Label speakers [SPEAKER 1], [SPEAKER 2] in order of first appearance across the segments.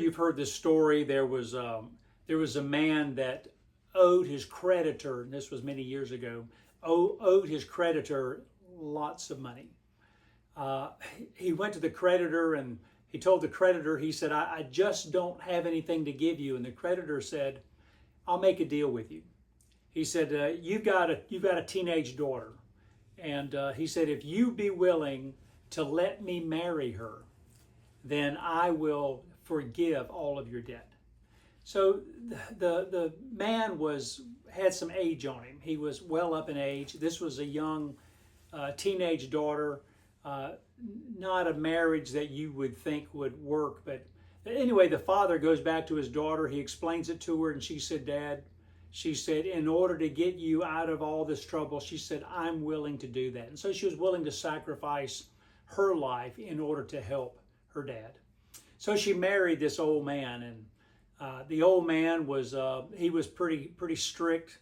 [SPEAKER 1] you've heard this story. There was a man that owed his creditor, and this was many years ago, owed his creditor lots of money. He went to the creditor and he told the creditor, he said, I just don't have anything to give you. And the creditor said, I'll make a deal with you. He said, you've got a teenage daughter. And he said, if you be willing to let me marry her, then I will forgive all of your debt. So the man had some age on him. He was well up in age. This was a young teenage daughter, not a marriage that you would think would work. But anyway, the father goes back to his daughter. He explains it to her, and she said, Dad, she said, in order to get you out of all this trouble, she said, I'm willing to do that. And so she was willing to sacrifice her life in order to help her dad. So she married this old man, and the old man was pretty strict.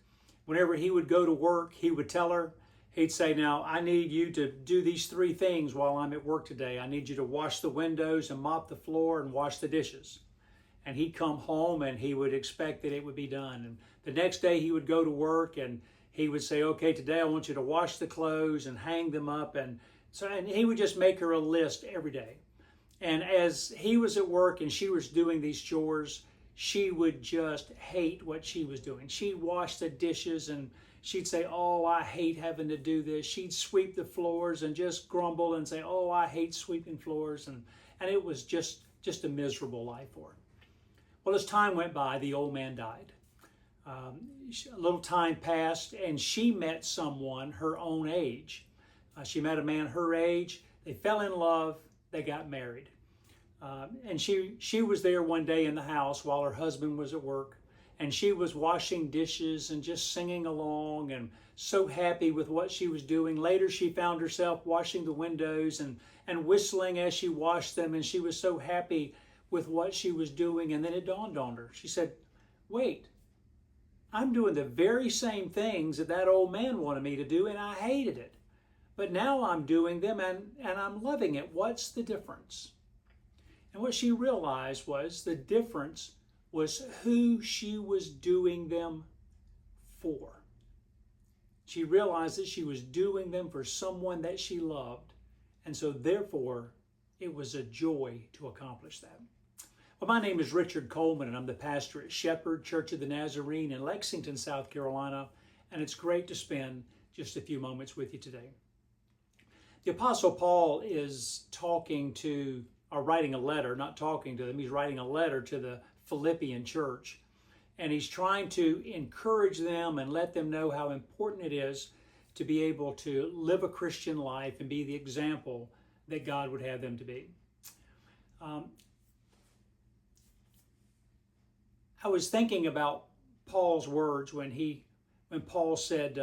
[SPEAKER 1] Whenever he would go to work, he would tell her, he'd say, now I need you to do these 3 things while I'm at work today. I need you to wash the windows and mop the floor and wash the dishes. And he'd come home and he would expect that it would be done. And the next day he would go to work and he would say, okay, today I want you to wash the clothes and hang them up. And he would just make her a list every day. And as he was at work and she was doing these chores, she would just hate what she was doing. She'd wash the dishes and she'd say, oh, I hate having to do this. She'd sweep the floors and just grumble and say, oh, I hate sweeping floors. And it was just a miserable life for her. Well, as time went by, the old man died. A little time passed and she met someone her own age. She met a man her age. They fell in love. They got married. And she was there one day in the house while her husband was at work. And she was washing dishes and just singing along and so happy with what she was doing. Later, she found herself washing the windows and whistling as she washed them. And she was so happy with what she was doing. And then it dawned on her. She said, wait, I'm doing the very same things that old man wanted me to do, and I hated it. But now I'm doing them and I'm loving it. What's the difference? And what she realized was the difference was who she was doing them for. She realized that she was doing them for someone that she loved. And so therefore, it was a joy to accomplish that. Well, my name is Richard Coleman, and I'm the pastor at Shepherd Church of the Nazarene in Lexington, South Carolina. And it's great to spend just a few moments with you today. The Apostle Paul is writing a letter, not talking to them, he's writing a letter to the Philippian church. And he's trying to encourage them and let them know how important it is to be able to live a Christian life and be the example that God would have them to be. I was thinking about Paul's words when Paul said,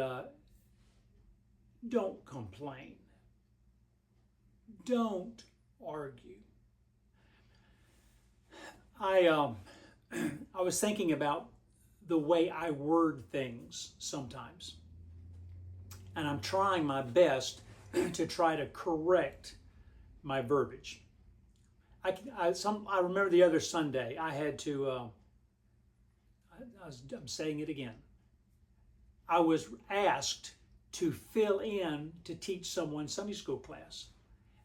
[SPEAKER 1] don't complain. Don't argue. I was thinking about the way I word things sometimes. And I'm trying my best to try to correct my verbiage. I remember the other Sunday I had to, I'm saying it again. I was asked to fill in to teach someone Sunday school class.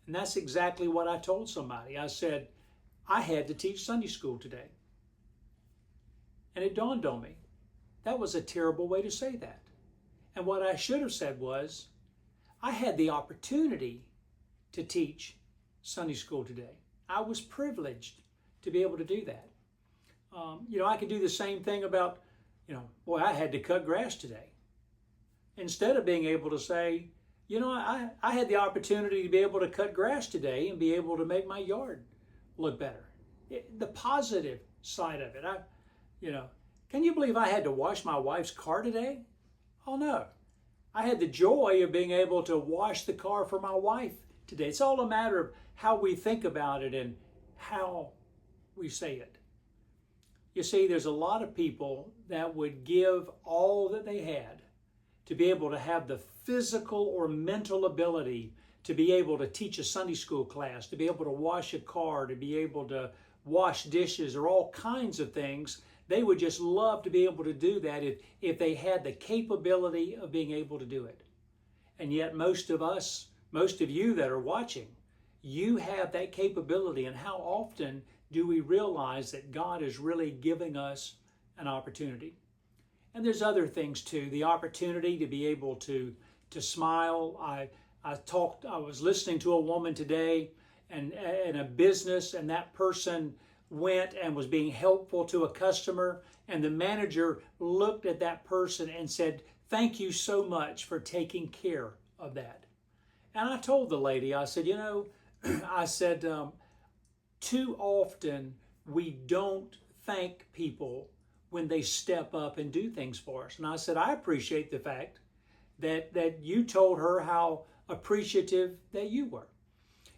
[SPEAKER 1] And that's exactly what I told somebody. I said, I had to teach Sunday school today. And it dawned on me, that was a terrible way to say that. And what I should have said was, I had the opportunity to teach Sunday school today. I was privileged to be able to do that. I could do the same thing about, I had to cut grass today. Instead of being able to say, I had the opportunity to be able to cut grass today and be able to make my yard look better. The positive side of it. Can you believe I had to wash my wife's car today? Oh no. I had the joy of being able to wash the car for my wife today. It's all a matter of how we think about it and how we say it. You see, there's a lot of people that would give all that they had to be able to have the physical or mental ability to be able to teach a Sunday school class, to be able to wash a car, to be able to wash dishes or all kinds of things. They would just love to be able to do that if they had the capability of being able to do it. And yet most of us, most of you that are watching, you have that capability. And how often do we realize that God is really giving us an opportunity? And there's other things too. The opportunity to be able to smile. I was listening to a woman today and in a business, and that person went and was being helpful to a customer, and the manager looked at that person and said, "Thank you so much for taking care of that." And I told the lady, I said, you know, I said, too often we don't thank people when they step up and do things for us. And I said, I appreciate the fact that you told her how appreciative that you were.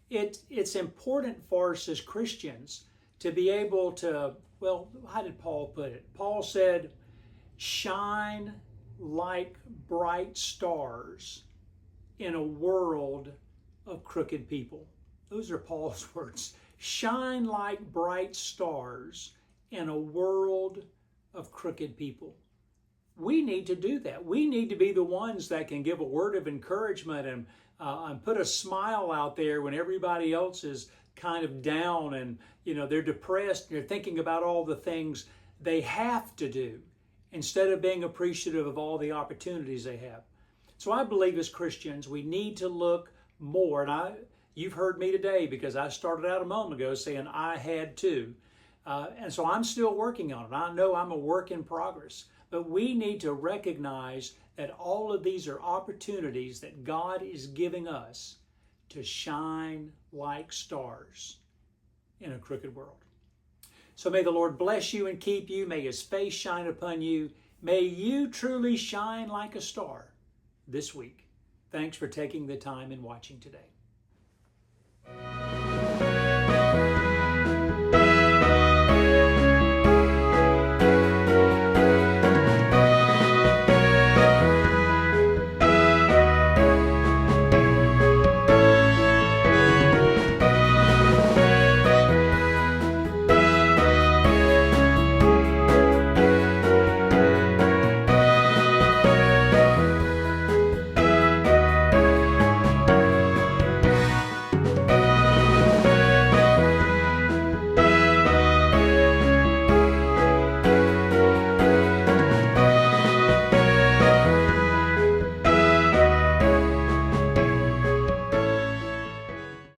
[SPEAKER 1] It's important for us as Christians to be able to, well, how did Paul put it? Paul said, shine like bright stars in a world of crooked people. Those are Paul's words. Shine like bright stars in a world of crooked people. We need to do that. We need to be the ones that can give a word of encouragement and put a smile out there when everybody else is kind of down and, you know, they're depressed and they're thinking about all the things they have to do instead of being appreciative of all the opportunities they have. So I believe as Christians, we need to look more. And you've heard me today because I started out a moment ago saying I had to. And so I'm still working on it. I know I'm a work in progress. But we need to recognize that all of these are opportunities that God is giving us to shine like stars in a crooked world. So may the Lord bless you and keep you. May His face shine upon you. May you truly shine like a star this week. Thanks for taking the time and watching today.